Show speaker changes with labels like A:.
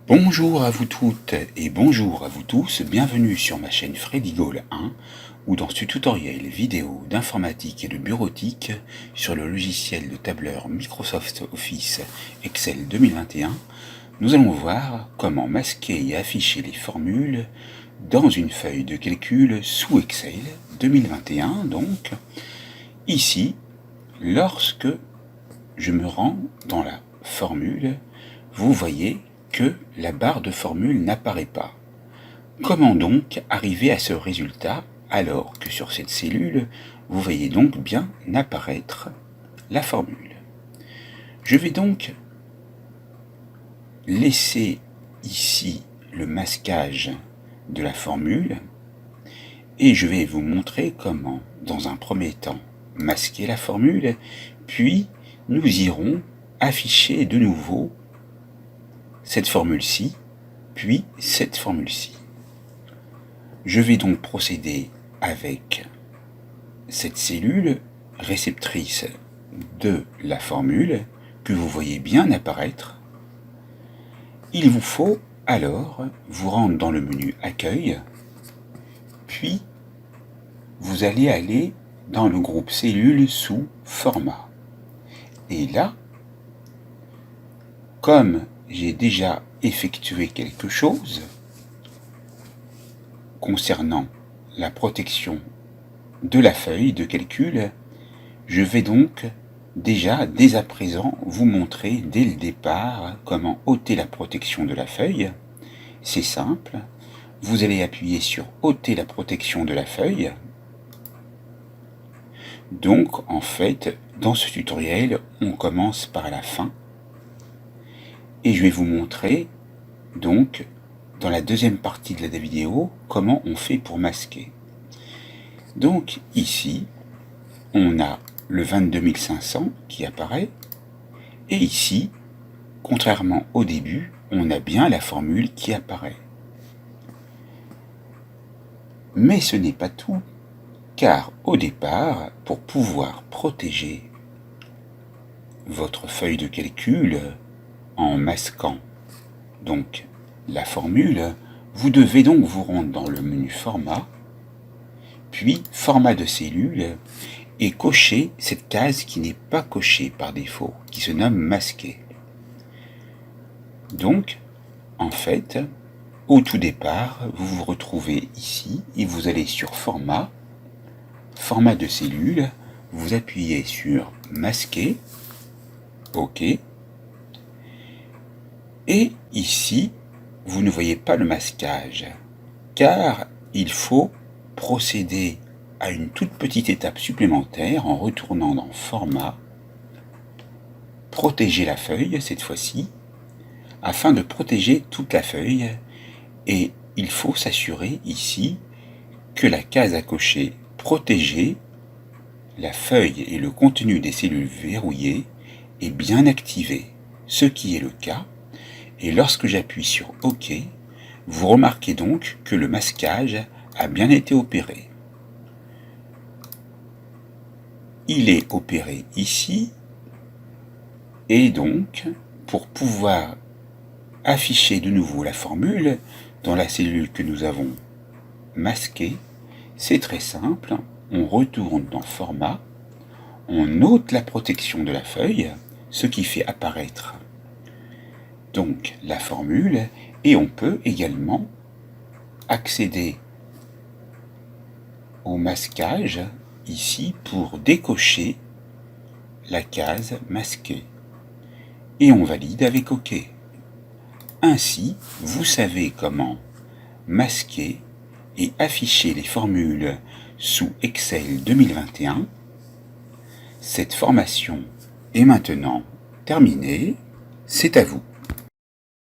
A: Bonjour à vous toutes et bonjour à vous tous, bienvenue sur ma chaîne Freddy Gall 1 où dans ce tutoriel vidéo d'informatique et de bureautique sur le logiciel de tableur Microsoft Office Excel 2021, nous allons voir comment masquer et afficher les formules dans une feuille de calcul sous Excel 2021. Donc ici, lorsque je me rends dans la formule, vous voyez que la barre de formule n'apparaît pas. Comment donc arriver à ce résultat alors que sur cette cellule, vous voyez donc bien apparaître la formule? Je vais donc laisser ici le masquage de la formule et je vais vous montrer comment, dans un premier temps, masquer la formule, puis nous irons afficher de nouveau cette formule-ci, puis cette formule-ci. Je vais donc procéder avec cette cellule réceptrice de la formule que vous voyez bien apparaître. Il vous faut alors vous rendre dans le menu Accueil, puis vous allez aller dans le groupe Cellules sous Format. Et là, comme j'ai déjà effectué quelque chose concernant la protection de la feuille de calcul, je vais donc déjà dès à présent vous montrer dès le départ comment ôter la protection de la feuille. C'est simple, vous allez appuyer sur ôter la protection de la feuille. Donc en fait, dans ce tutoriel, on commence par la fin. Et je vais vous montrer, donc, dans la deuxième partie de la vidéo, comment on fait pour masquer. Donc, ici, on a le 22500 qui apparaît, et ici, contrairement au début, on a bien la formule qui apparaît. Mais ce n'est pas tout, car au départ, pour pouvoir protéger votre feuille de calcul, en masquant donc la formule, vous devez donc vous rendre dans le menu Format, puis Format de cellule, et cocher cette case qui n'est pas cochée par défaut, qui se nomme Masquer. Donc, en fait, au tout départ, vous vous retrouvez ici, et vous allez sur Format, Format de cellule, vous appuyez sur Masquer, OK. Et ici, vous ne voyez pas le masquage, car il faut procéder à une toute petite étape supplémentaire en retournant dans Format, protéger la feuille cette fois-ci, afin de protéger toute la feuille, et il faut s'assurer ici que la case à cocher Protéger la feuille et le contenu des cellules verrouillées est bien activé, ce qui est le cas. Et lorsque j'appuie sur OK, vous remarquez donc que le masquage a bien été opéré. Il est opéré ici, et donc, pour pouvoir afficher de nouveau la formule dans la cellule que nous avons masquée, c'est très simple, on retourne dans Format, on ôte la protection de la feuille, ce qui fait apparaître donc la formule, et on peut également accéder au masquage ici pour décocher la case masquée. Et on valide avec OK. Ainsi, vous savez comment masquer et afficher les formules sous Excel 2021. Cette formation est maintenant terminée. C'est à vous.